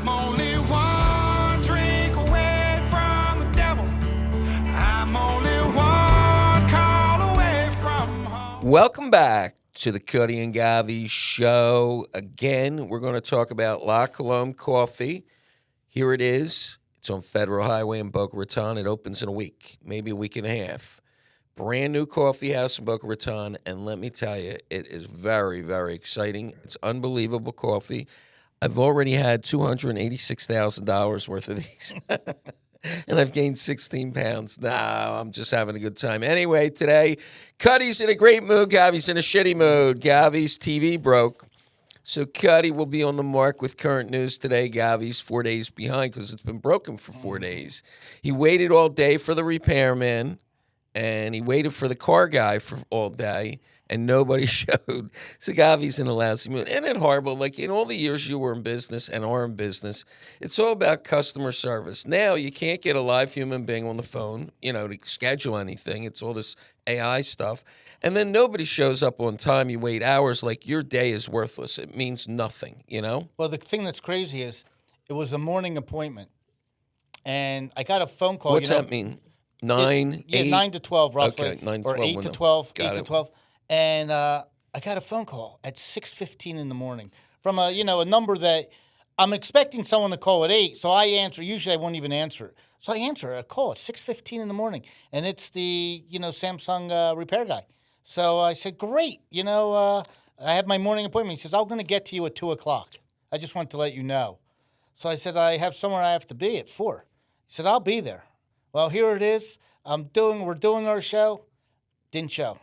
I'm only one drink away from the devil. I'm only one call away from home. Welcome back to the Cutty and Govy show. Again, we're going to talk about La Colombe Coffee. Here it is. It's on Federal Highway in Boca Raton. It opens in a week, maybe a week and a half. Brand new coffee house in Boca Raton, and let me tell you, it is very, very exciting. It's unbelievable coffee. I've already had $286,000 worth of these, and I've gained 16 pounds. No, I'm just having a good time. Anyway, today, Cutty's in a great mood. Govy's in a shitty mood. Govy's TV broke. So Cutty will be on the mark with current news today. Govy's 4 days behind because it's been broken for 4 days. He waited all day for the repairman, and he waited for the car guy for all day, and nobody showed. So Govy's in a lousy mood. Isn't it horrible? Like, in all the years you were in business and are in business, it's all about customer service. Now you can't get a live human being on the phone, to schedule anything. It's all this AI stuff. And then nobody shows up on time. You wait hours. Like, your day is worthless. It means nothing, Well, the thing that's crazy is it was a morning appointment, and I got a phone call. What's that mean? 9, 8? 9 to 12, roughly. Okay, 9 to or 12 8 to window. 12, Got 8 to it. 12. And I got a phone call at 6:15 in the morning from a number that I'm expecting someone to call at 8, so I answer. Usually I won't even answer. So I answer a call at 6:15 in the morning, and it's the, Samsung repair guy. So I said, great, I have my morning appointment. He says, I'm going to get to you at 2 o'clock. I just want to let you know. So I said, I have somewhere I have to be at 4. He said, I'll be there. Well, here it is. We're doing our show. Didn't show.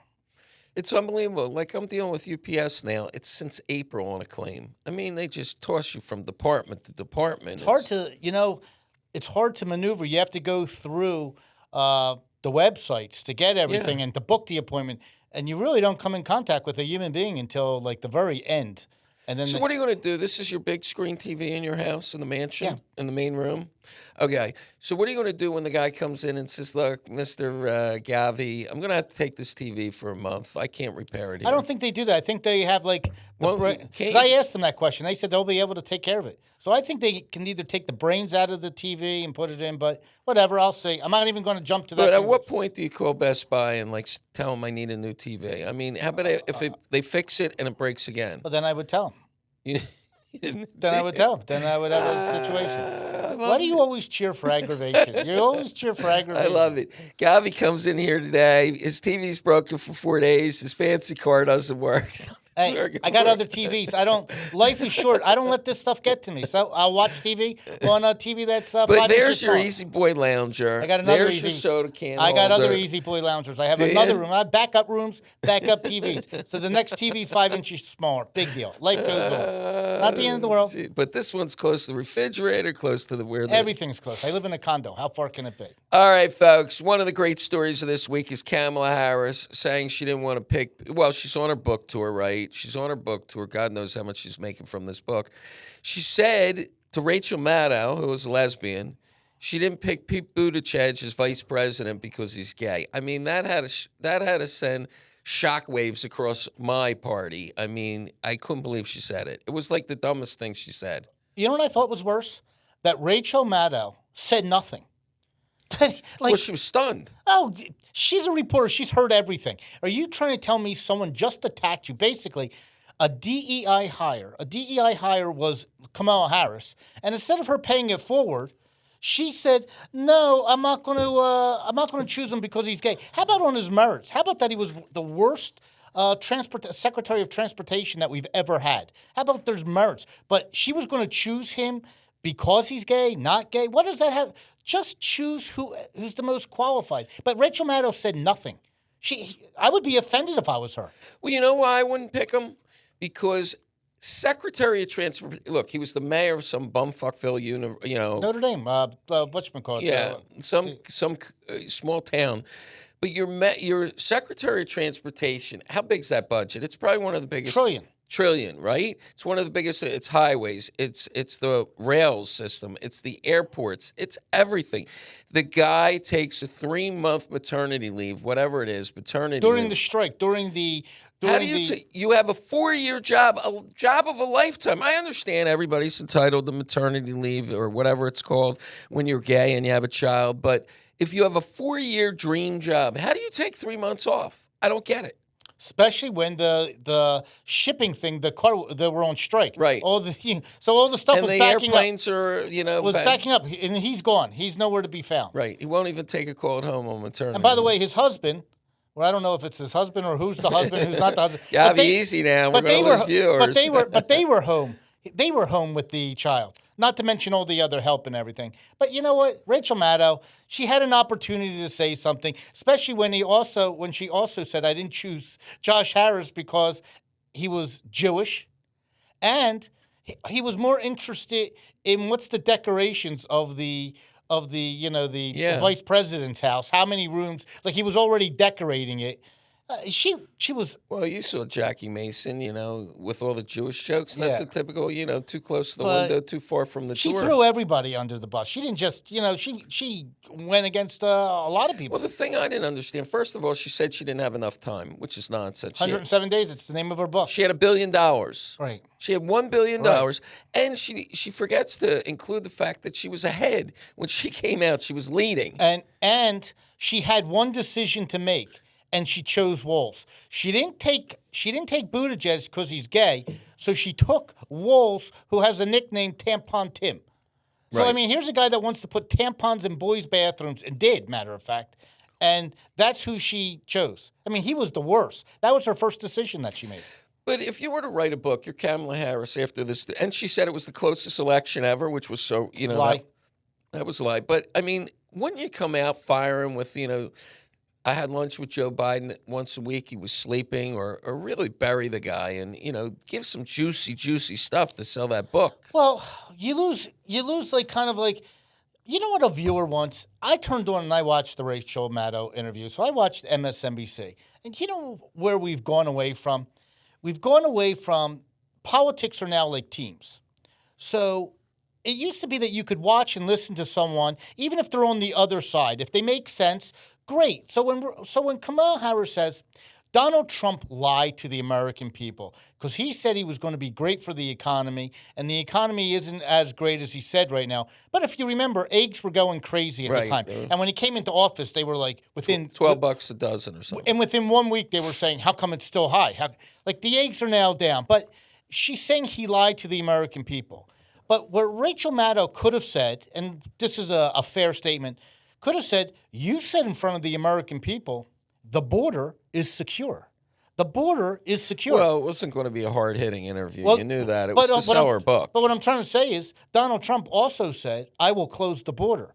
It's unbelievable. Like, I'm dealing with UPS now. It's since April on a claim. I mean, they just toss you from department to department. It's hard to, it's hard to maneuver. You have to go through the websites to get everything and to book the appointment. And you really don't come in contact with a human being until, like, the very end. And then So what are you going to do? This is your big screen TV in your house, in the mansion, in the main room? Okay. So what are you going to do when the guy comes in and says, look, Mr. Govy, I'm going to have to take this TV for a month. I can't repair it here. I don't think they do that. I think they have, like, Well, because I asked them that question. They said they'll be able to take care of it. So I think they can either take the brains out of the TV and put it in, but whatever, I'll see. I'm not even going to jump to that. But at what point do you call Best Buy and, like, tell them I need a new TV? I mean, how about if they fix it and it breaks again? Well, then I would tell them. You didn't Then I would tell them. Then I would have a situation. Why do you always cheer for aggravation? You always cheer for I aggravation. love it. Govy comes in here today. His TV's broken for 4 days. His fancy car doesn't work. Hey, I got other TVs. Life is short. I don't let this stuff get to me. So I'll watch TV on a TV that's 5 But inches there's your tall. Easy Boy lounger. I got another there's easy. your soda can. I got other holder. Easy Boy loungers. I have Do another you? room. I have backup rooms, backup TVs. So the next TV's 5 inches smaller. Big deal. Life goes on. Not the end of the world. But this one's close to the refrigerator, close to where the... Everything's close. I live in a condo. How far can it be? All right, folks. One of the great stories of this week is Kamala Harris saying she didn't want to pick... Well, she's on her book tour, right? She's on her book tour. God knows how much she's making from this book. She said to Rachel Maddow, who was a lesbian, she didn't pick Pete Buttigieg as vice president because he's gay. I mean, that had to send shockwaves across my party. I mean, I couldn't believe she said it. It was like the dumbest thing she said. You know what I thought was worse? That Rachel Maddow said nothing. Well, she was stunned. Oh, she's a reporter. She's heard everything. Are you trying to tell me someone just attacked you? Basically, a DEI hire. A DEI hire was Kamala Harris, and instead of her paying it forward, she said, "No, I'm not going to choose him because he's gay." How about on his merits? How about that he was the worst Secretary of Transportation that we've ever had? How about there's merits? But she was going to choose him because he's gay, not gay. What does that have? Just choose who's the most qualified. But Rachel Maddow said nothing. I would be offended if I was her. Well, you know why I wouldn't pick him? Because Secretary of Transportation, look, he was the mayor of some bumfuckville, Notre Dame, whatchamacallit? Yeah, some small town. But your Secretary of Transportation, how big's that budget? It's probably one of the biggest. Trillion, right? It's one of the biggest. It's highways. It's the rail system. It's the airports. It's everything. The guy takes a 3-month maternity leave, whatever it is, maternity during leave. the strike, during the How do you have a 4-year job, a job of a lifetime? I understand everybody's entitled to maternity leave or whatever it's called when you're gay and you have a child, but if you have a 4-year dream job, how do you take 3 months off? I don't get it. Especially when the shipping thing, they were on strike. Right. All the stuff And was the backing up. airplanes are, Backing up, and he's gone. He's nowhere to be found. Right. He won't even take a call at home on maternity. And by the way, his husband. Well, I don't know if it's his husband or who's the husband, who's not the husband. Yeah, be easy now. We're going to lose viewers. But they were home. They were home with the child. Not to mention all the other help and everything. But you know what? Rachel Maddow, she had an opportunity to say something, especially when she also said, I didn't choose Josh Harris because he was Jewish, and he was more interested in what's the decorations of the vice president's house. How many rooms? Like he was already decorating it. She was. Well, you saw Jackie Mason, with all the Jewish jokes. That's a typical, too close to the window, too far from the door. She threw everybody under the bus. She didn't just, she went against a lot of people. Well, the thing I didn't understand, first of all, she said she didn't have enough time, which is nonsense. 107 days. It's the name of her book. She had $1 billion. Right. She had $1 billion, and she forgets to include the fact that she was ahead when she came out. She was leading, and she had one decision to make. And she chose Walz. She didn't take Buttigieg because he's gay. So she took Walz, who has a nickname Tampon Tim. So Right. I mean, here's a guy that wants to put tampons in boys' bathrooms, and did, matter of fact. And that's who she chose. I mean, he was the worst. That was her first decision that she made. But if you were to write a book, you're Kamala Harris after this, and she said it was the closest election ever, which was so Lie. that was a lie. But I mean, wouldn't you come out firing with I had lunch with Joe Biden once a week. He was sleeping, or really bury the guy and, give some juicy stuff to sell that book. Well, you lose like kind of like, you know what a viewer wants? I turned on and I watched the Rachel Maddow interview. So I watched MSNBC. And you know where we've gone away from? We've gone away from politics are now like teams. So it used to be that you could watch and listen to someone, even if they're on the other side. If they make sense, great. So when Kamala Harris says Donald Trump lied to the American people because he said he was going to be great for the economy, and the economy isn't as great as he said right now. But if you remember, eggs were going crazy at the time. And when he came into office, they were like within $12 a dozen or something. And within 1 week, they were saying, how come it's still high? Like the eggs are now down. But she's saying he lied to the American people. But what Rachel Maddow could have said, and this is a fair statement, could have said, you said in front of the American people, the border is secure. The border is secure. Well, it wasn't going to be a hard-hitting interview. You knew that. It was to sell her book. But what I'm trying to say is Donald Trump also said, I will close the border.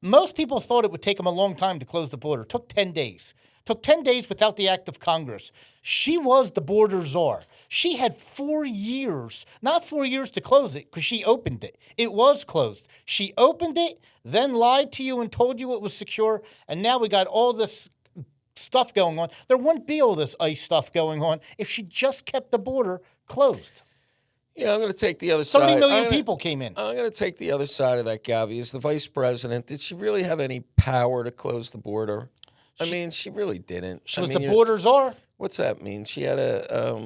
Most people thought it would take him a long time to close the border. It took 10 days. Took 10 days without the act of Congress. She was the border czar. She had 4 years, not 4 years to close it because she opened it. It was closed. She opened it, then lied to you and told you it was secure, and now we got all this stuff going on. There wouldn't be all this ICE stuff going on if she just kept the border closed. Yeah, I'm going to take the other side. 30 million people came in. I'm going to take the other side of that, Govy. As the vice president, did she really have any power to close the border? I mean, she really didn't. She was the border czar. What's that mean? She had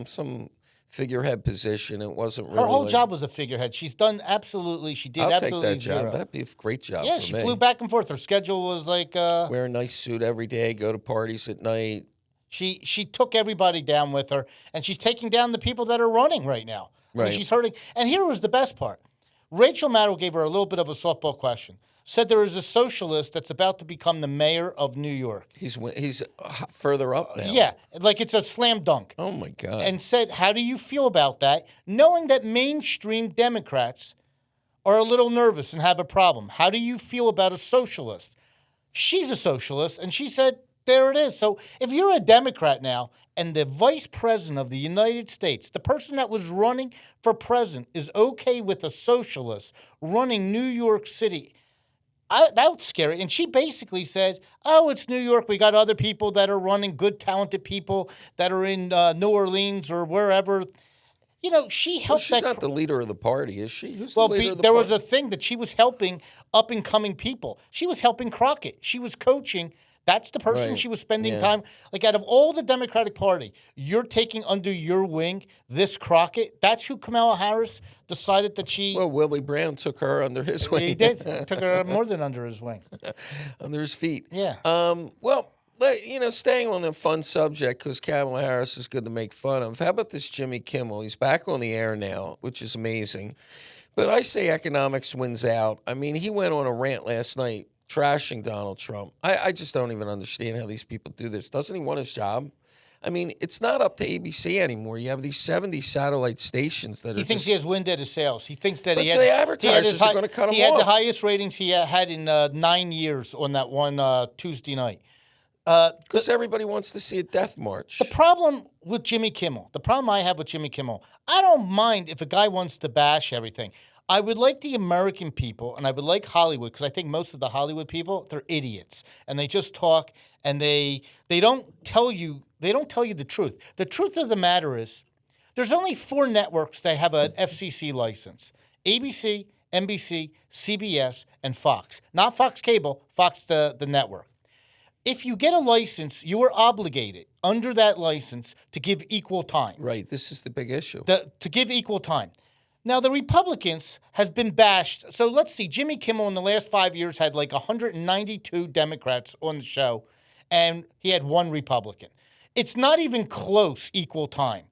some figurehead position. It wasn't really. Her whole job was a figurehead. She's done absolutely. She did I'll absolutely take that zero. job. That'd be a great job. Yeah, for she me. flew back and forth. Her schedule was like wear a nice suit every day, go to parties at night. She took everybody down with her, and she's taking down the people that are running right now. Right. And she's hurting. And here was the best part. Rachel Maddow gave her a little bit of a softball question. Said there is a socialist that's about to become the mayor of New York. He's further up now. Yeah, like it's a slam dunk. Oh, my God. And said, how do you feel about that, knowing that mainstream Democrats are a little nervous and have a problem? How do you feel about a socialist? She's a socialist, and she said, there it is. So if you're a Democrat now and the vice president of the United States, the person that was running for president, is okay with a socialist running New York City, that was scary. And she basically said, oh, it's New York. We got other people that are running, good, talented people that are in New Orleans or wherever. You know, she helped she's not the leader of the party, is she? Who's well, the leader of the there party? was a thing that she was helping up-and-coming people. She was helping Crockett. She was coaching That's the person Right. she was spending Yeah. time. Like, out of all the Democratic Party, you're taking under your wing this Crockett. That's who Kamala Harris decided that she. Well, Willie Brown took her under his wing. He did. Took her more than under his wing. Under his feet. Yeah. Well, staying on the fun subject, because Kamala Harris is good to make fun of. How about this Jimmy Kimmel? He's back on the air now, which is amazing. But I say economics wins out. I mean, he went on a rant last night trashing Donald Trump. I just don't even understand how these people do this. Doesn't he want his job? I mean, it's not up to ABC anymore. You have these 70 satellite stations that He are thinks just... he has wind at his sails. He thinks that But he had. the he had advertisers his are gonna cut him He had the off. highest ratings he had in 9 years on that one Tuesday night. Because everybody wants to see a death march. The problem with Jimmy Kimmel, the problem I have with Jimmy Kimmel, I don't mind if a guy wants to bash everything. I would like the American people, and I would like Hollywood, because I think most of the Hollywood people, they're idiots, and they just talk, and they don't tell you the truth. The truth of the matter is, there's only 4 networks that have an FCC license: ABC, NBC, CBS, and Fox. Not Fox Cable, Fox the network. If you get a license, you are obligated under that license to give equal time. Right. This is the big issue. To give equal time. Now, the Republicans has been bashed. So let's see. Jimmy Kimmel in the last 5 years had like 192 Democrats on the show, and he had 1 Republican. It's not even close equal time.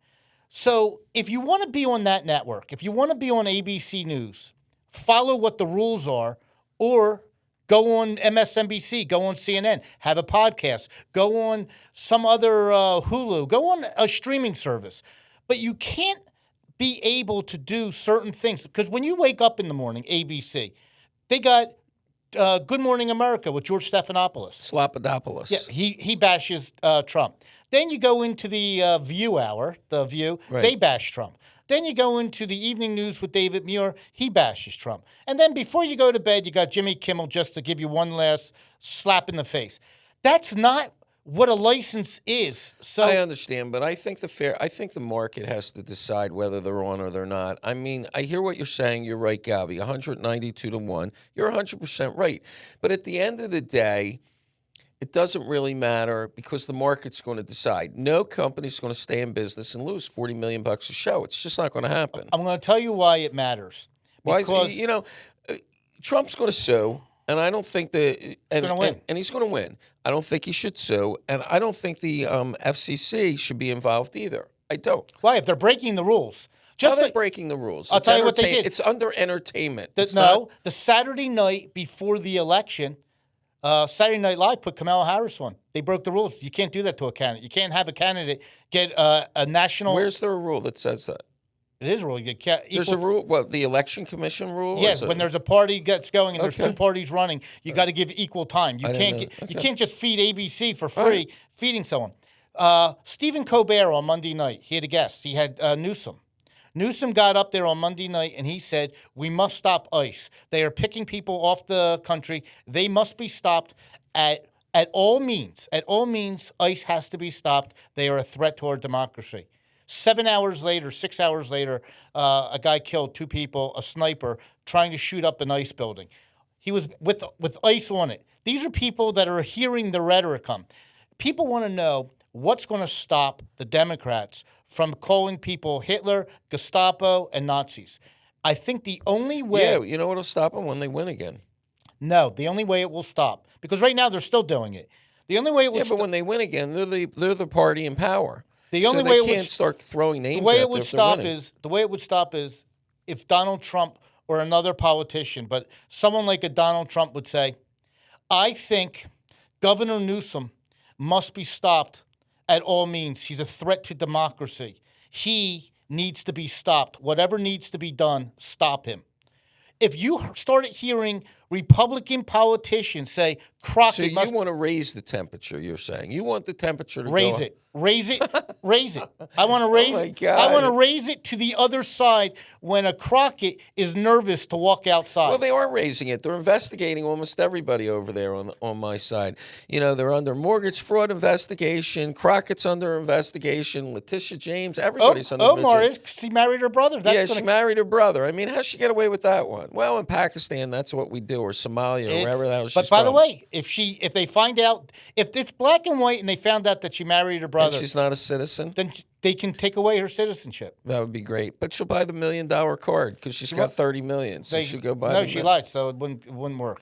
So if you want to be on that network, if you want to be on ABC News, follow what the rules are, or go on MSNBC, go on CNN, have a podcast, go on some other Hulu, go on a streaming service. But you can't be able to do certain things. Because when you wake up in the morning, ABC, they got Good Morning America with George Stephanopoulos. Slappadopoulos. Yeah, he bashes Trump. Then you go into the View Hour, The View, Right. They bash Trump. Then you go into the Evening News with David Muir, he bashes Trump. And then before you go to bed, you got Jimmy Kimmel just to give you one last slap in the face. That's not what a license is. So I understand, but I think the market has to decide whether they're on or they're not. I mean, I hear what you're saying. You're right, Govy. 192 to 1. You're 100% right. But at the end of the day, it doesn't really matter, because the market's going to decide. No company's going to stay in business and lose $40 million a show. It's just not going to happen. I'm going to tell you why it matters. Why? Because Trump's going to sue, and I don't think that. And, gonna win. and he's going to win. I don't think he should sue, and I don't think the FCC should be involved either. I don't. why? If they're breaking the rules. How Just they're like, breaking the rules. I'll It's tell you what they did. It's under entertainment. It's no, not- the Saturday night before the election, Saturday Night Live put Kamala Harris on. They broke the rules. You can't do that to a candidate. You can't have a candidate get a national. Where's there a rule that says that? It is a rule. You can't. There's a rule. What, the election commission rule? Yes, when there's a party gets going and there's Okay. 2 parties running, you got to give equal time. You I didn't can't know. you Okay. can't just feed ABC for free, right. feeding someone. Stephen Colbert on Monday night, he had a guest. He had Newsom. Newsom got up there on Monday night and he said, "We must stop ICE. They are picking people off the country. They must be stopped at all means. At all means, ICE has to be stopped. They are a threat to our democracy." 7 hours later, 6 hours later, a guy killed 2 people, a sniper, trying to shoot up an ICE building. He was with ICE on it. These are people that are hearing the rhetoric come. People want to know what's going to stop the Democrats from calling people Hitler, Gestapo, and Nazis. I think the only way... Yeah, you know what'll stop them? When they win again. No, the only way it will stop, because right now they're still doing it. The only way it will Yeah, but stop... when they win again, they're the party in power. The only so way they it would can't start throwing names The way out it would there if they're stop winning. is the way it would stop is if Donald Trump or another politician, but someone like a Donald Trump would say, "I think Governor Newsom must be stopped at all means. He's a threat to democracy. He needs to be stopped. Whatever needs to be done, stop him." If you started hearing Republican politicians say Crockett So you must want to raise the temperature, you're saying. You want the temperature to raise go it. Raise it. Raise it. I want to raise my it. God. I want to raise it to the other side when a Crockett is nervous to walk outside. Well, they are raising it. They're investigating almost everybody over there on my side. You know, they're under mortgage fraud investigation. Crockett's under investigation. Letitia James, everybody's under Omar investigation. is. She married her brother. That's Yeah, gonna, she married her brother. I mean, how'd she get away with that one? Well, in Pakistan, that's what we do or Somalia or wherever the hell she's But by the from. way, if they find out, if it's black and white and they found out that she married her And brother, she's not a citizen, then they can take away her citizenship. that would be great. But she'll buy the $1 million card because she's got $30 million. So she'll go buy. No, she lied, so it wouldn't work.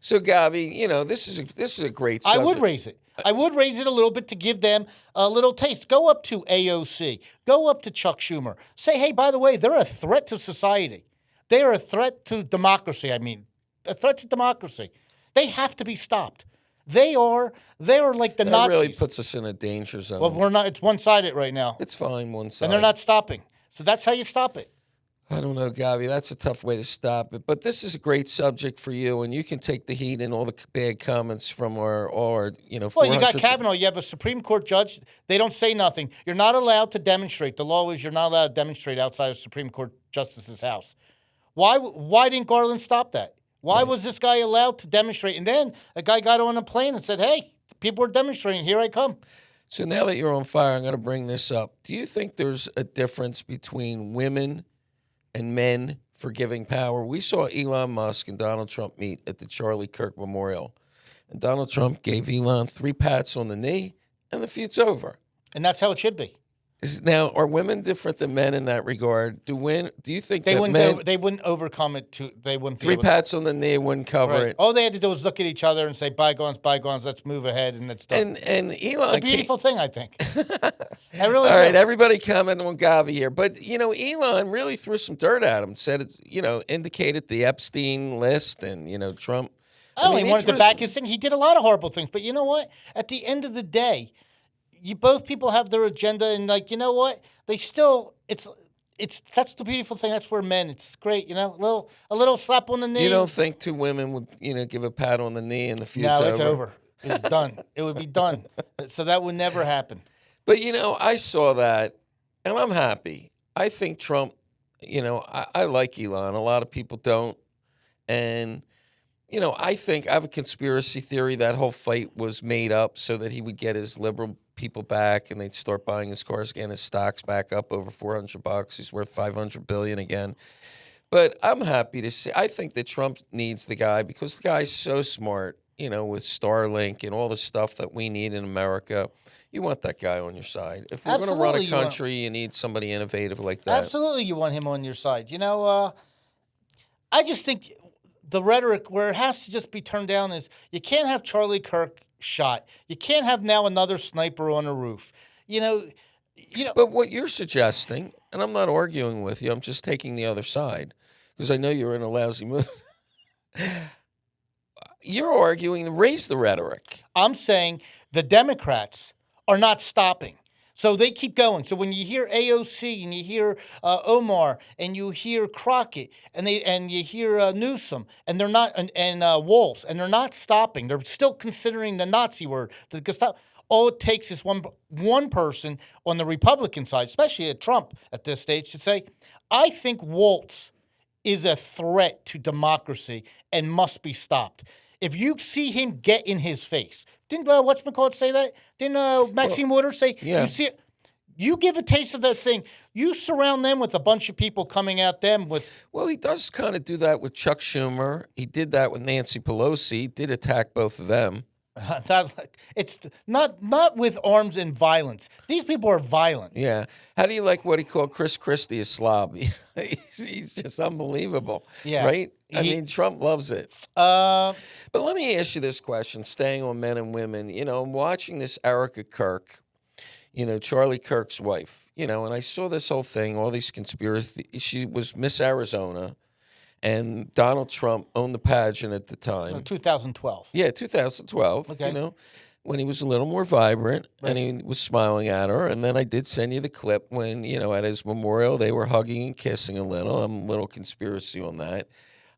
So Govy, this is a great I subject. would raise it. I would raise it a little bit to give them a little taste. Go up to AOC. Go up to Chuck Schumer. Say, hey, by the way, they're a threat to society. They are a threat to democracy. I mean, a threat to democracy. They have to be stopped. They are like the That Nazis. really puts us in a danger zone. Well, we're not. It's one-sided right now, It's fine one side. and they're not stopping. So that's how you stop it. I don't know, Govy. That's a tough way to stop it. But this is a great subject for you, and you can take the heat and all the bad comments from our Well, you got 400 Kavanaugh. You have a Supreme Court judge. They don't say nothing. You're not allowed to demonstrate. The law is you're not allowed to demonstrate outside of Supreme Court justice's house. Why didn't Garland stop that? Why was this guy allowed to demonstrate? And then a guy got on a plane and said, hey, people are demonstrating. Here I come. So now that you're on fire, I'm going to bring this up. Do you think there's a difference between women and men for giving power? We saw Elon Musk and Donald Trump meet at the Charlie Kirk Memorial. And Donald Trump gave Elon 3 pats on the knee, and the feud's over. And that's how it should be. Now, are women different than men in that regard? Do you think They that wouldn't. men, they wouldn't overcome it. They wouldn't. be 3 able to- pats on the knee wouldn't cover Right. it? All they had to do was look at each other and say, bygones, bygones. Let's move ahead, and it's done. And Elon It's a beautiful thing, I think. I really. All do. right, everybody comment on Govy here. But, Elon really threw some dirt at him, said it, indicated the Epstein list and, Trump. I only he wanted to threw back his thing. He did a lot of horrible things. But you know what? At the end of the day, both people have their agenda. And, you know what? They still, that's the beautiful thing. That's where men, it's great, a little slap on the knee. You don't think 2 women would, give a pat on the knee and the feud's No, over? it's over. It's done. It would be done. So that would never happen. But, I saw that, and I'm happy. I think Trump, I like Elon. A lot of people don't. And, I have a conspiracy theory that whole fight was made up so that he would get his liberal people back and they'd start buying his cars again. His stock's back up over $400. He's worth $500 billion again. But I'm happy to see. I think that Trump needs the guy because the guy's so smart, with Starlink and all the stuff that we need in America. You want that guy on your side. If we're going to run a Absolutely, country, you need somebody innovative like that. Absolutely, you want him on your side. I just think the rhetoric where it has to just be turned down is you can't have Charlie Kirk shot. You can't have now another sniper on a roof. But what you're suggesting, and I'm not arguing with you, I'm just taking the other side because I know you're in a lousy mood. You're arguing, raise the rhetoric. I'm saying the Democrats are not stopping. So they keep going. So when you hear AOC and you hear Omar and you hear Crockett and you hear Newsom and they're not and Walz and they're not stopping. They're still considering the Nazi word. All it takes is one person on the Republican side, especially at Trump at this stage, to say, I think Walz is a threat to democracy and must be stopped. If you see him get in his face, didn't whatchamacallit say that? Didn't Maxine Waters say, yeah. You see it? You give a taste of that thing. You surround them with a bunch of people coming at them with. Well, he does kind of do that with Chuck Schumer. He did that with Nancy Pelosi. He did attack both of them. It's not with arms and violence. These people are violent. Yeah. How do you like what he called Chris Christie a slob? He's just unbelievable. Yeah. Right? I mean, Trump loves it. But let me ask you this question, staying on men and women. I'm watching this Erica Kirk, Charlie Kirk's wife, and I saw this whole thing, all these conspiracy. She was Miss Arizona, and Donald Trump owned the pageant at the time. 2012. Yeah, 2012, Okay. when he was a little more vibrant and he was smiling at her. And then I did send you the clip when, at his memorial, they were hugging and kissing a little. I'm a little conspiracy on that.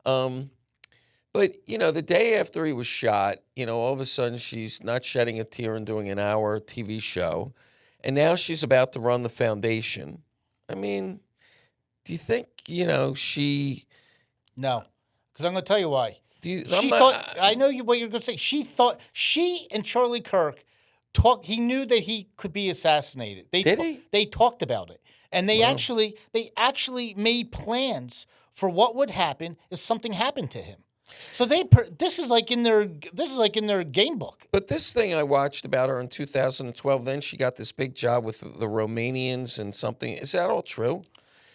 But, the day after he was shot, all of a sudden she's not shedding a tear and doing an hour TV show. And now she's about to run the foundation. I mean, do you think, she... No, because I'm going to tell you why. I know what you're going to say. She thought she and Charlie Kirk talked. He knew that he could be assassinated. Did he? They talked about it, and they actually made plans for what would happen if something happened to him. So this is like in their game book. But this thing I watched about her in 2012, then she got this big job with the Romanians and something. Is that all true?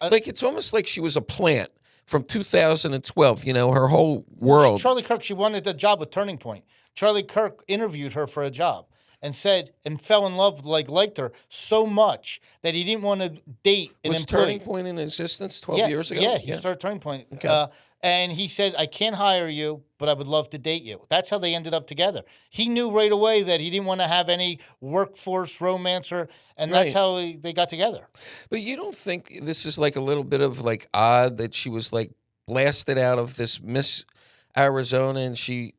Like, it's almost like she was a plant from 2012, her whole world. Charlie Kirk, she wanted a job with Turning Point. Charlie Kirk interviewed her for a job and fell in love, liked her so much that he didn't want to date an Was employee. Turning Point in existence 12 years ago? Yeah, he started Turning Point. Okay. And he said, I can't hire you, but I would love to date you. That's how they ended up together. He knew right away that he didn't want to have any workforce romancer, and that's how they got together. But you don't think this is like a little bit of like odd that she was like blasted out of this Miss Arizona and she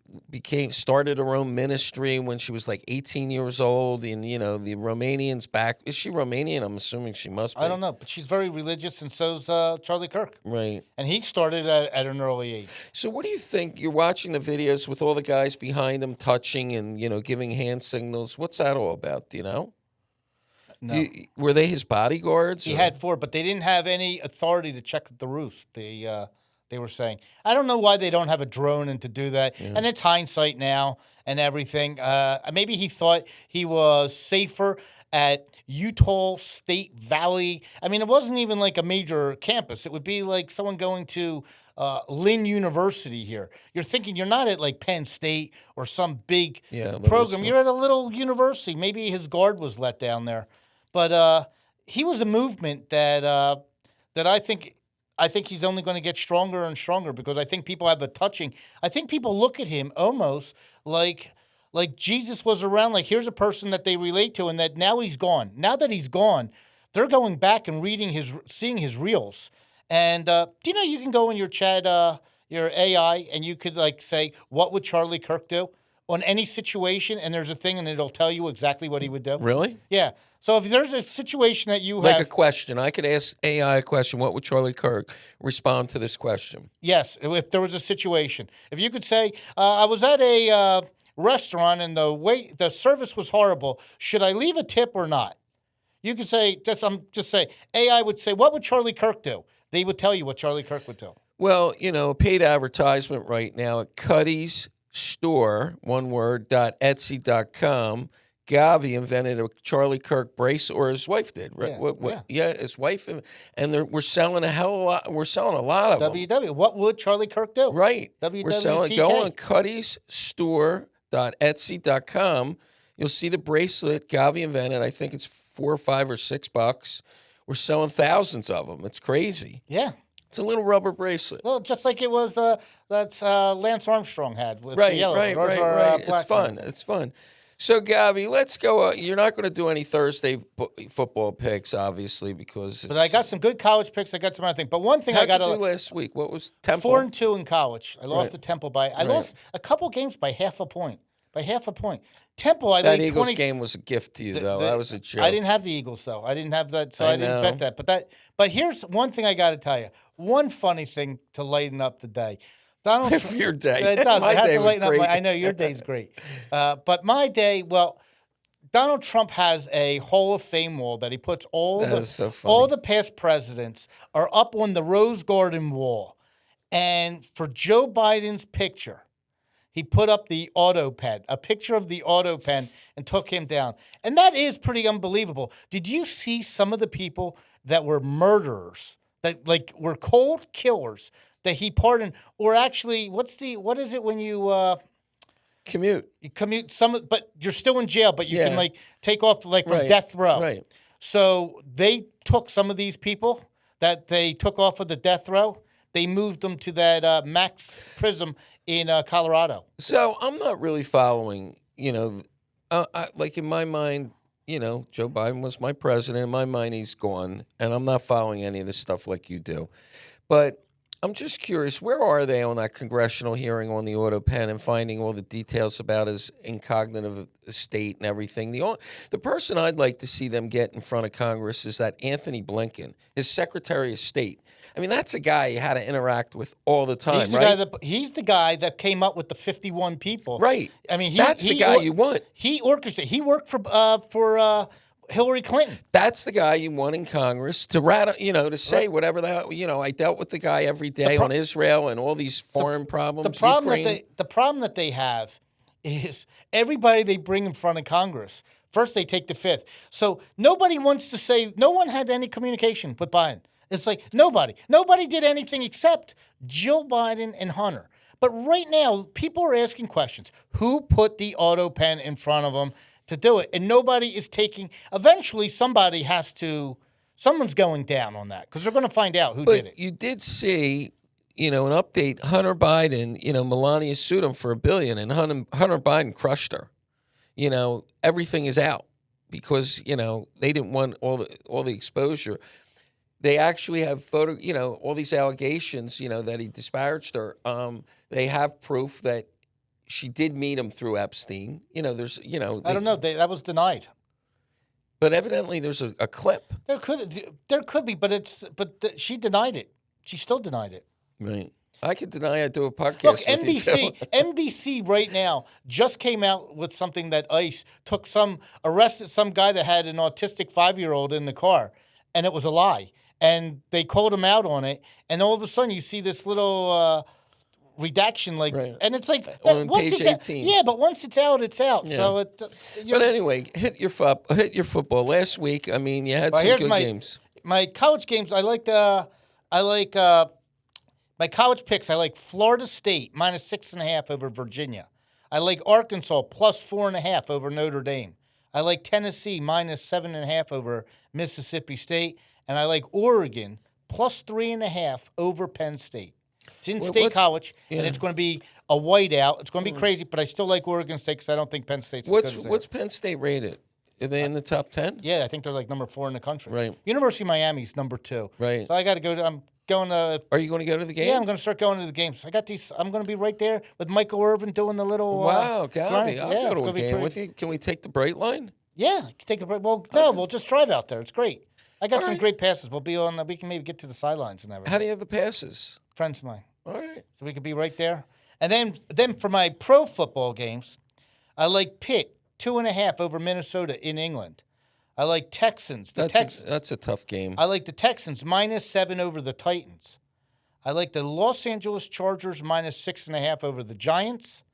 started her own ministry when she was like 18 years old, and the Romanians back. Is she Romanian? I'm assuming she must be. I don't know, but she's very religious, and so's Charlie Kirk. Right. And he started at an early age. So what do you think? You're watching the videos with all the guys behind him touching and giving hand signals. What's that all about? Do you know? No. Were they his bodyguards? He had 4, but they didn't have any authority to check the roofs. They were saying. I don't know why they don't have a drone and to do that. Yeah. And it's hindsight now and everything. Maybe he thought he was safer at Utah State Valley. I mean, it wasn't even like a major campus. It would be like someone going to Lynn University here. You're thinking you're not at like Penn State or some big program. You're at a little university. Maybe his guard was let down there. But he was a movement that I think he's only going to get stronger and stronger because I think people have a touching. I think people look at him almost like Jesus was around. Like, here's a person that they relate to, and that now he's gone. Now that he's gone, they're going back and seeing his reels. And do you know you can go in your chat, your AI, and you could like say, what would Charlie Kirk do on any situation? And there's a thing, and it'll tell you exactly what he would do. Really? Yeah. So if there's a situation that you like a question, I could ask AI a question. What would Charlie Kirk respond to this question? Yes, if there was a situation. If you could say, I was at a restaurant and the service was horrible. Should I leave a tip or not? You could say, AI would say, what would Charlie Kirk do? They would tell you what Charlie Kirk would do. Well, a paid advertisement right now at Cutty's store, one word, .etsy.com. Govy invented a Charlie Kirk bracelet, or his wife did, right? Yeah, his wife, and we're selling a hell of a lot. We're selling a lot of them. What would Charlie Kirk do? Right. We're selling. Go on Cutty's store.etsy.com. You'll see the bracelet Govy invented. I think it's $4 or $5 or $6. We're selling thousands of them. It's crazy. Yeah. It's a little rubber bracelet. Well, just like it was that's Lance Armstrong had with the yellow. Right. It's fun. It's fun. So, Govy, let's go. You're not going to do any Thursday football picks, obviously, because. But I got some good college picks. I got some other things. But one thing I got to do last week. What was Temple? 4-2 in college. I lost to Temple by. I lost a couple games by half a point. Temple, that Eagles game was a gift to you, though. That was a joke. I didn't have the Eagles, though. I didn't have that, so I didn't bet that. But here's one thing I got to tell you. One funny thing to lighten up the day. Donald Trump, your day. It does. My it has day to was lighten great. up. I know your day's great. But my day, well, Donald Trump has a Hall of Fame wall that he puts all the past presidents are up on the Rose Garden wall. And for Joe Biden's picture, he put up the auto pen, a picture of the auto pen, and took him down. And that is pretty unbelievable. Did you see some of the people that were murderers, that like were cold killers, that he pardoned? Or actually, what is it when you commute? You commute but you're still in jail, but you can like take off like from death row. Right. So they took some of these people that they took off of the death row. They moved them to that Max Prism in Colorado. So I'm not really following, like in my mind, Joe Biden was my president. In my mind, he's gone, and I'm not following any of this stuff like you do. But I'm just curious, where are they on that congressional hearing on the auto pen and finding all the details about his incognitive estate and everything? The person I'd like to see them get in front of Congress is that Anthony Blinken, his Secretary of State. I mean, that's a guy you had to interact with all the time, He's the guy that came up with the 51 people. Right. I mean, that's the guy you want. He orchestrated. He worked for Hillary Clinton. That's the guy you want in Congress to to say whatever the hell. I dealt with the guy every day on Israel and all these foreign problems. The problem that they have is everybody they bring in front of Congress. First, they take the fifth. So nobody wants to say. No one had any communication with Biden. It's like nobody did anything except Jill Biden and Hunter. But right now, people are asking questions. Who put the auto pen in front of them to do it? And nobody is taking. Eventually, someone's going down on that because they're going to find out who did it. You did see, an update. Hunter Biden, Melania sued him for $1 billion, and Hunter Biden crushed her. Everything is out because they didn't want all the exposure. They actually have all these allegations, that he disparaged her. They have proof that she did meet him through Epstein. I don't know. That was denied. But evidently, there's a clip. There could be, but she denied it. She still denied it. Right. I could deny I do a podcast. Look, with NBC right now just came out with something that ICE arrested some guy that had an autistic 5-year-old in the car, and it was a lie. And they called him out on it, and all of a sudden you see this little redaction, right. And it's like on page 18. But once it's out, it's out. Yeah. So but anyway, hit your football. Last week, you had some good games. My college games, I like my college picks. I like Florida State -6.5 over Virginia. I like Arkansas +4.5 over Notre Dame. I like Tennessee -7.5 over Mississippi State. And I like Oregon +3.5 over Penn State. It's in State College, and it's going to be a whiteout. It's going to be crazy, but I still like Oregon State because I don't think Penn State's as good as What's Penn State rated? Are they in the top 10? Yeah, I think they're like number 4 in the country. Right. University of Miami's number 2. Right. So I got to go to. I'm going to. Are you going to go to the game? Yeah, I'm going to start going to the games. I got these. I'm going to be right there with Michael Irvin doing the little. Wow, Govy. I'll go to a game pretty... with you. Can we take the Bright Line? Yeah, take a break. Well, no, we'll just drive out there. It's great. I got some great passes. We'll be on. We can maybe get to the sidelines and everything. How do you have the passes? Friends of mine. All right. So we could be right there. And then for my pro football games, I like Pitt 2.5 over Minnesota in England. I like Texans. That's a tough game. I like the Texans -7 over the Titans. I like the Los Angeles Chargers -6.5 over the Giants.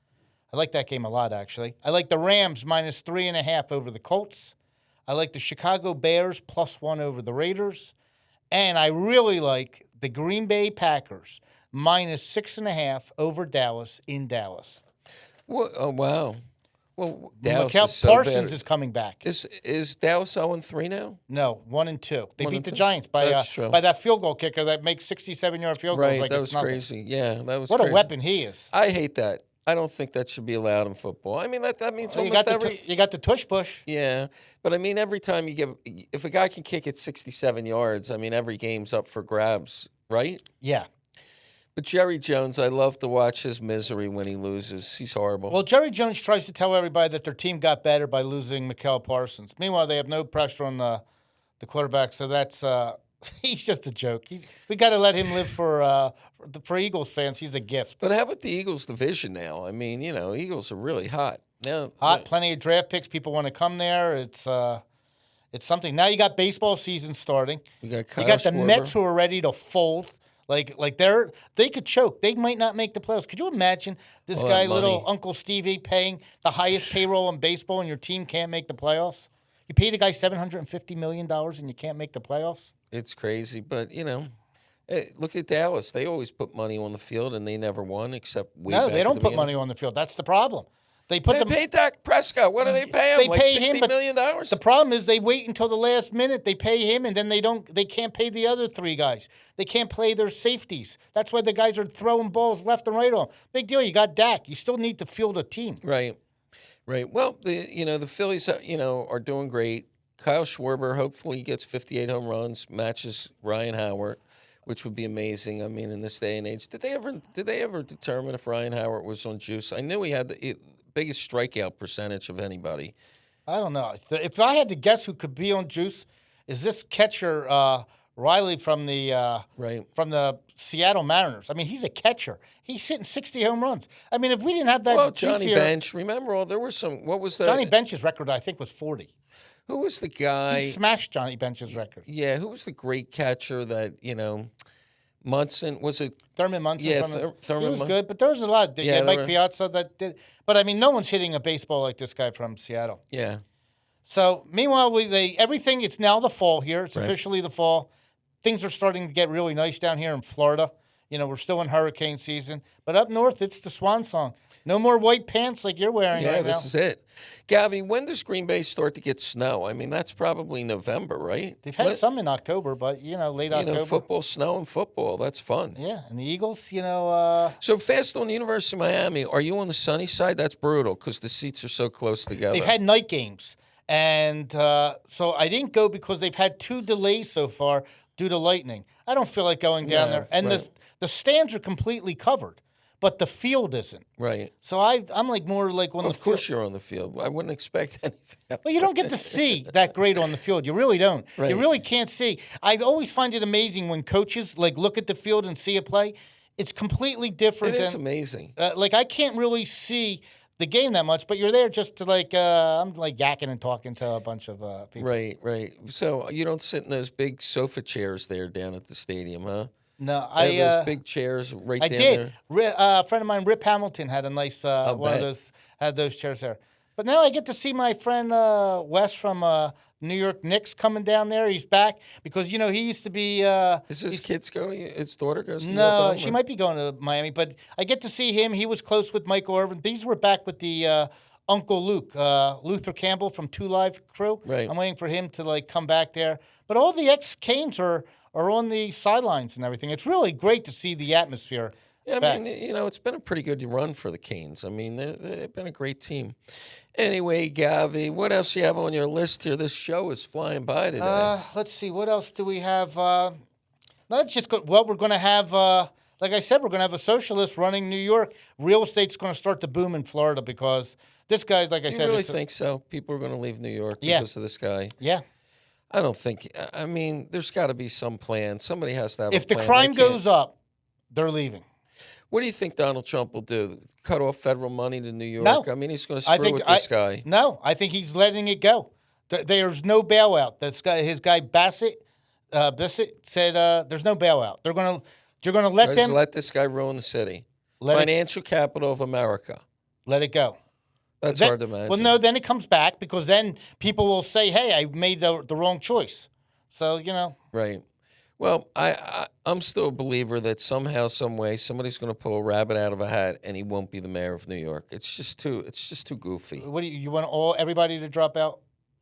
I like that game a lot, actually. I like the Rams -3.5 over the Colts. I like the Chicago Bears +1 over the Raiders. And I really like the Green Bay Packers -6.5 over Dallas in Dallas. Well, oh, wow. Well, Dallas Mikel is so Parsons bad. is coming back. Is Dallas 0-3 now? No, 1-2. They 1-2. beat the Giants by that field goal kicker that makes 67-yard field goals. Right, like that it's was nothing. crazy. Yeah, that was What crazy. a weapon he is. I hate that. I don't think that should be allowed in football. I mean, that means Well, almost you got the tush push. Yeah, but I mean, every time if a guy can kick it 67 yards, I mean, every game's up for grabs, right? Yeah. But Jerry Jones, I love to watch his misery when he loses. He's horrible. Well, Jerry Jones tries to tell everybody that their team got better by losing Mikel Parsons. Meanwhile, they have no pressure on the quarterback, so that's he's just a joke. We got to let him live for Eagles fans. He's a gift. But how about the Eagles division now? I mean, Eagles are really hot now. Plenty of draft picks. People want to come there. It's something. Now you got baseball season starting. You got the Mets who are ready to fold. Like they could choke. They might not make the playoffs. Could you imagine this guy, little Uncle Stevie, paying the highest payroll in baseball, and your team can't make the playoffs? You paid a guy $750 million, and you can't make the playoffs? It's crazy, but look at Dallas. They always put money on the field, and they never won except No, they don't put money on the field. That's the problem. They pay Dak Prescott. What do they pay him? They like pay $60 him, million? The problem is they wait until the last minute. They pay him, and then they can't pay the other 3 guys. They can't play their safeties. That's why the guys are throwing balls left and right on. Big deal. You got Dak. You still need to field a team. Right. Well, the Phillies, are doing great. Kyle Schwarber hopefully gets 58 home runs, matches Ryan Howard, which would be amazing. I mean, in this day and age, did they ever determine if Ryan Howard was on juice? I knew he had the biggest strikeout percentage of anybody. I don't know. If I had to guess who could be on juice, is this catcher Riley from the Seattle Mariners. I mean, he's a catcher. He's hitting 60 home runs. I mean, if we didn't have that Johnny Bench, remember there were some. What was that? Johnny Bench's record, I think, was 40. Who was the guy? He smashed Johnny Bench's record. Yeah, who was the great catcher that, Munson, was it? Thurman Munson. Yeah, Thurman. He was Mun- good, but there was a lot. Yeah, Mike Piazza that did. But, I mean, no one's hitting a baseball like this guy from Seattle. Yeah. So, meanwhile, everything, it's now the fall here. It's officially the fall. Things are starting to get really nice down here in Florida. We're still in hurricane season. But up north, it's the swan song. No more white pants like you're wearing right now. Yeah, this is it. Govy, when does Green Bay start to get snow? I mean, that's probably November, right? They've had some in October, but, late October. Football, snow and football. That's fun. Yeah, and the Eagles, So fast on the University of Miami, are you on the sunny side? That's brutal because the seats are so close together. They've had night games. And so I didn't go because they've had 2 delays so far due to lightning. I don't feel like going down there. And the stands are completely covered, but the field isn't. Right. So I'm like more like on the field. Of course you're on the field. I wouldn't expect anything else. Well, you don't get to see that great on the field. You really don't. Right. You really can't see. I always find it amazing when coaches look at the field and see a play. It's completely different. It is amazing. I can't really see the game that much, but you're there just to I'm yakking and talking to a bunch of people. Right. So you don't sit in those big sofa chairs there down at the stadium, huh? No, They have those big chairs right I down did. there. A friend of mine, Rip Hamilton, had a nice one of those. Had those chairs there. But now I get to see my friend Wes from New York Knicks coming down there. He's back because he used to be. Is his kids going? His daughter goes to No, she might be going to Miami. But I get to see him. He was close with Michael Irvin. These were back with the Uncle Luke, Luther Campbell from 2 Live crew. Right. I'm waiting for him to come back there. But all the ex-Canes are on the sidelines and everything. It's really great to see the atmosphere. Yeah, back. I mean, it's been a pretty good run for the Canes. I mean, they've been a great team. Anyway, Govy, what else you have on your list here? This show is flying by today. Let's see. What else do we have? Let's just go. Well, we're going to have, like I said, we're going to have a socialist running New York. Real estate's going to start to boom in Florida because this guy's, like I Do said. you really think so? People are going to leave New York Yeah. because of this guy? Yeah. I don't think. I mean, there's got to be some plan. Somebody has to have a If the plan. crime They can't- goes up, they're leaving. What do you think Donald Trump will do? Cut off federal money to New York? No. I mean, he's going to screw with this guy. No, I think he's letting it go. There's no bailout. His guy Bissett said there's no bailout. You're going to let them Let this guy ruin the city. Let it- Financial capital of America. let it go. That's Then- hard to imagine. Well, no, then it comes back because then people will say, "Hey, I made the wrong choice." So Right. Well, I'm still a believer that somehow, some way, somebody's going to pull a rabbit out of a hat, and he won't be the mayor of New York. It's just too goofy. what do you want everybody to drop out?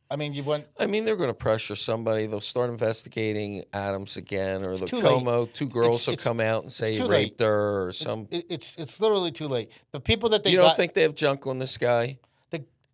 I mean, you want I mean, they're going to pressure somebody. They'll start investigating Adams again, or the too Como. late. 2 girls will It's- come out and say it's he too raped late. her or some. it's literally too late. The people that they You don't got, think they have junk on this guy?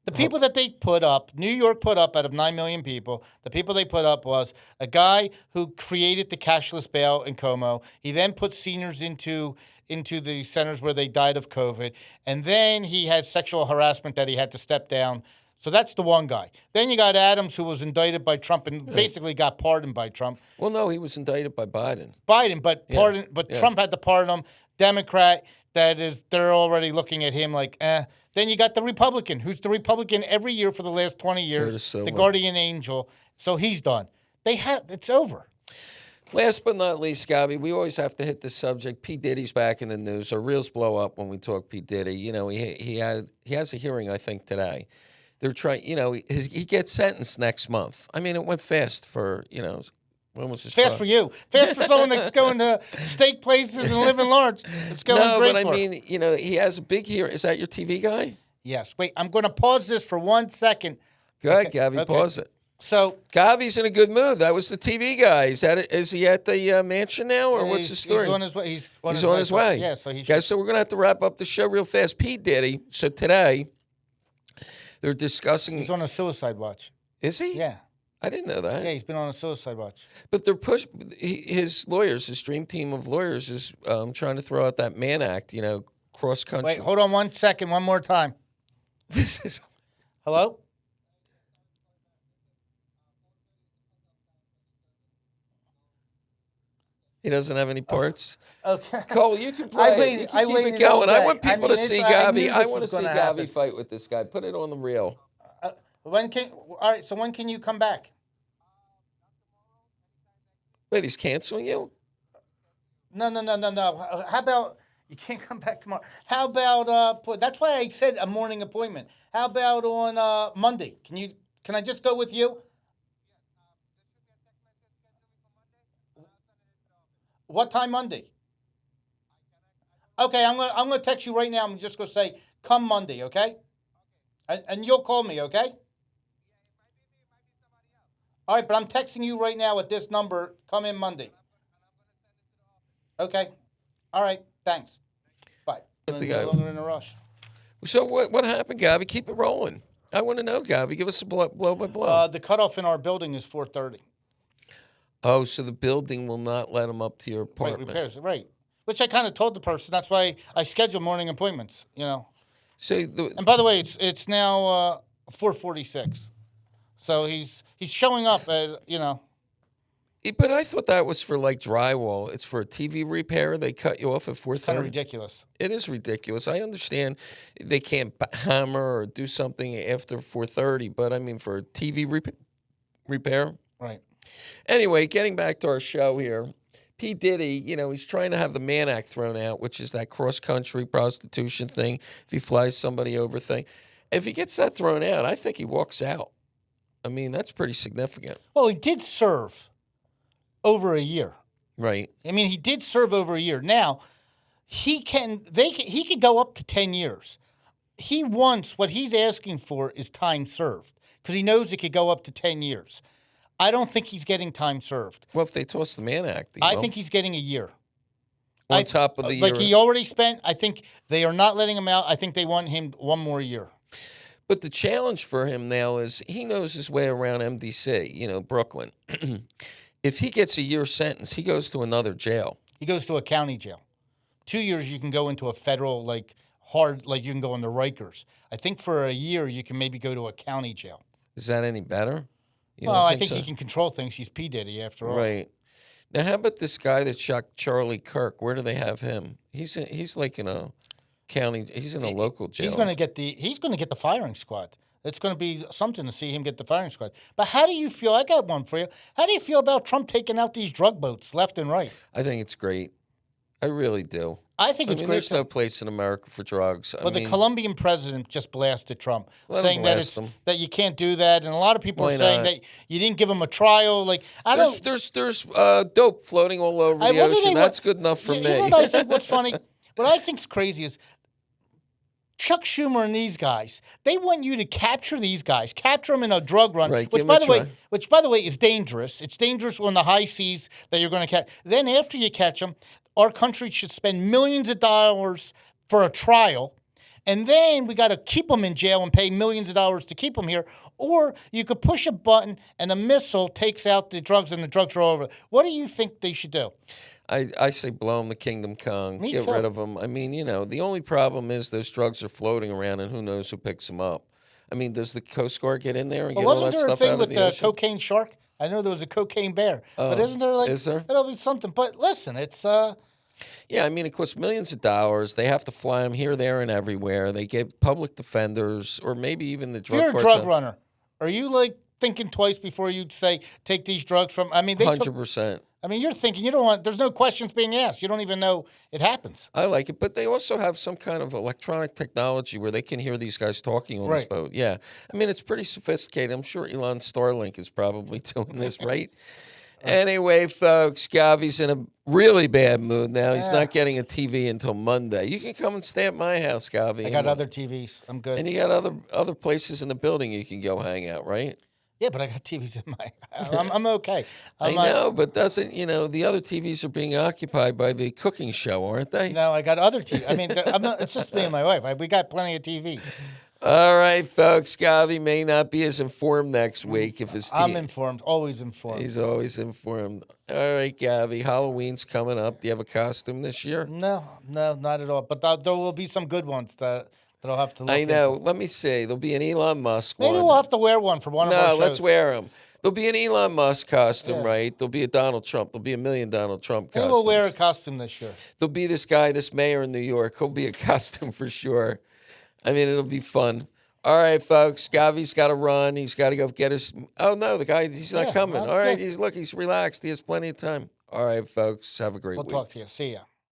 the people that they put up, New York put up out of 9 million people, the people they put up was a guy who created the cashless bail in Como. He then put seniors into the centers where they died of COVID. And then he had sexual harassment that he had to step down. So that's the one guy. Then you got Adams, who was indicted by Trump and basically got pardoned by Trump. Well, no, he was indicted by Biden. But Trump had to pardon him. Democrat, they're already looking at him like, eh. Then you got the Republican, who's the Republican every year for the last 20 years, Curtis Silva. the guardian angel. So he's done. It's over. Last but not least, Govy, we always have to hit the subject. P. Diddy's back in the news. Our reels blow up when we talk P. Diddy. He has a hearing, I think, today. They're trying, he gets sentenced next month. I mean, it went fast for, when was his Fast trial? for you. Fast for someone that's going to steak places and living large. It's going great but for I him. mean, he has a big hearing. Is that your TV guy? Yes. Wait, I'm going to pause this for 1 second. Go ahead, Okay, Govy, okay. pause it. So Gavy's in a good mood. That was the TV guy. Is he at the mansion now, or what's the story? He's on his way. He's on his way. Yeah, so he Guys, so we're going to have to wrap up the show real fast. P. Diddy, so today, they're discussing... He's on a suicide watch. Is he? Yeah. I didn't know that. Yeah, he's been on a suicide watch. But they're his lawyers, his dream team of lawyers is trying to throw out that Mann Act, cross country. Wait, hold on 1 second, one more time. This is... Hello? He doesn't have any parts. Okay. Cole, you can play. waited- I keep waited it going. all I day. want people I mean, to see I knew Govy. this I want to was see gonna Govy happen. fight with this guy. Put it on the reel. All right, so when can you come back? Wait, he's canceling you? No. How about you can't come back tomorrow? How about that's why I said a morning appointment. How about on Monday? Can I just go with you? What time Monday? Okay, I'm gonna text you right now. I'm just gonna say come Monday, okay? And you'll call me, okay? All right, but I'm texting you right now at this number. Come in Monday. Okay. All right. Thanks. Bye. But the No guy- longer in a rush. So what happened, Govy? Keep it rolling. I want to know, Govy. Give us a blow by blow. The cutoff in our building is 4:30. Oh, so the building will not let him up to your Right, apartment. repairs. Right. Which I kind of told the person. That's why I schedule morning appointments. So And by the way, it's now 4:46. So he's showing up at but I thought that was for like drywall. It's for a TV repair. They cut you off at 4:30. kind of ridiculous. It is ridiculous. I understand they can't hammer or do something after 4:30, but I mean for a TV repair. Right. Anyway, getting back to our show here, P. Diddy, he's trying to have the Mann Act thrown out, which is that cross-country prostitution thing, if he flies somebody over thing. If he gets that thrown out, I think he walks out. I mean, that's pretty significant. Well, he did serve over a year. Right. I mean, he did serve over a year. Now, he could go up to 10 years. What he's asking for is time served because he knows it could go up to 10 years. I don't think he's getting time served. Well, if they toss the Mann Act, I think he's getting a year. on top of the year. Like he already spent, I think they are not letting him out. I think they want him one more year. But the challenge for him now is he knows his way around MDC, Brooklyn. If he gets a year sentence, he goes to another jail. He goes to a county jail. 2 years, you can go into a federal, you can go into Rikers. I think for a year, you can maybe go to a county jail. Is that any better? I think he can control things. He's P. Diddy after all. Right. Now, how about this guy that shot Charlie Kirk? Where do they have him? He's like in a county. He's in a local jail. He's going to get the firing squad. It's going to be something to see him get the firing squad. But how do you feel? I got one for you. How do you feel about Trump taking out these drug boats left and right? I think it's great. I really do. I think it's great. There's no place in America for drugs. Well, the Colombian president just blasted Trump, Let saying him that blast him. that you can't do that, and a lot of people Why are saying not? that you didn't give him a trial. There's dope floating all over the ocean. That's good enough for me. You know what I think? What's funny? What I think's crazy is Chuck Schumer and these guys. They want you to capture these guys, capture them in a drug run, Right, which give 'em a by try. the way is dangerous. It's dangerous on the high seas that you're going to catch. Then after you catch them, our country should spend millions of dollars for a trial, and then we got to keep them in jail and pay millions of dollars to keep them here. Or you could push a button and a missile takes out the drugs and the drugs are over. What do you think they should do? I say blow them to Kingdom Come. Me Get too. rid of them. I mean, the only problem is those drugs are floating around, and who knows who picks them up. I mean, does the Coast Guard get in there and Well, get all wasn't that there a stuff thing out with of the the ocean? cocaine shark? I know there was a cocaine bear, but isn't there is there? It'll be something. But listen, it's Yeah, I mean, it costs millions of dollars. They have to fly them here, there, and everywhere. They get public defenders, or maybe even the if drug you're a cartel. drug runner, are you thinking twice before you say take these drugs from? I mean, 100%. I mean, you're thinking you don't want. There's no questions being asked. You don't even know it happens. I like it, but they also have some kind of electronic technology where they can hear these guys talking on this Right. boat. Yeah, I mean, it's pretty sophisticated. I'm sure Elon Starlink is probably doing this, right? Anyway, folks, Gavy's in a really bad mood now. He's Yeah. not getting a TV until Monday. You can come and stay at my house, Gavy. I got other TVs. I'm good. And you got other places in the building you can go hang out, right? Yeah, but I got TVs in my. I'm okay. I know, but doesn't the other TVs are being occupied by the cooking show, aren't they? No, I got other TVs. I mean, it's just me and my wife. We got plenty of TVs. All right, folks. Gavy may not be as informed next week if his I'm informed. Always informed. He's always informed. All right, Gavy. Halloween's coming up. Do you have a costume this year? No, not at all. But there will be some good ones that I'll have to look I know. into. Let me see. There'll be an Elon Musk Maybe one. we'll have to wear one for one of our No, shows. let's wear them. There'll be an Elon Musk costume, Yeah. right? There'll be a Donald Trump. There'll be a million Donald Trump Maybe costumes. we'll wear a costume this year. There'll be this guy, this mayor in New York. He'll be a costume for sure. I mean, it'll be fun. All right, folks. Gavy's got to run. He's got to go get his. Oh no, the guy. He's not Yeah, coming. well, All right. yeah. He's relaxed. He has plenty of time. All right, folks. Have a great We'll week. talk to you. See ya.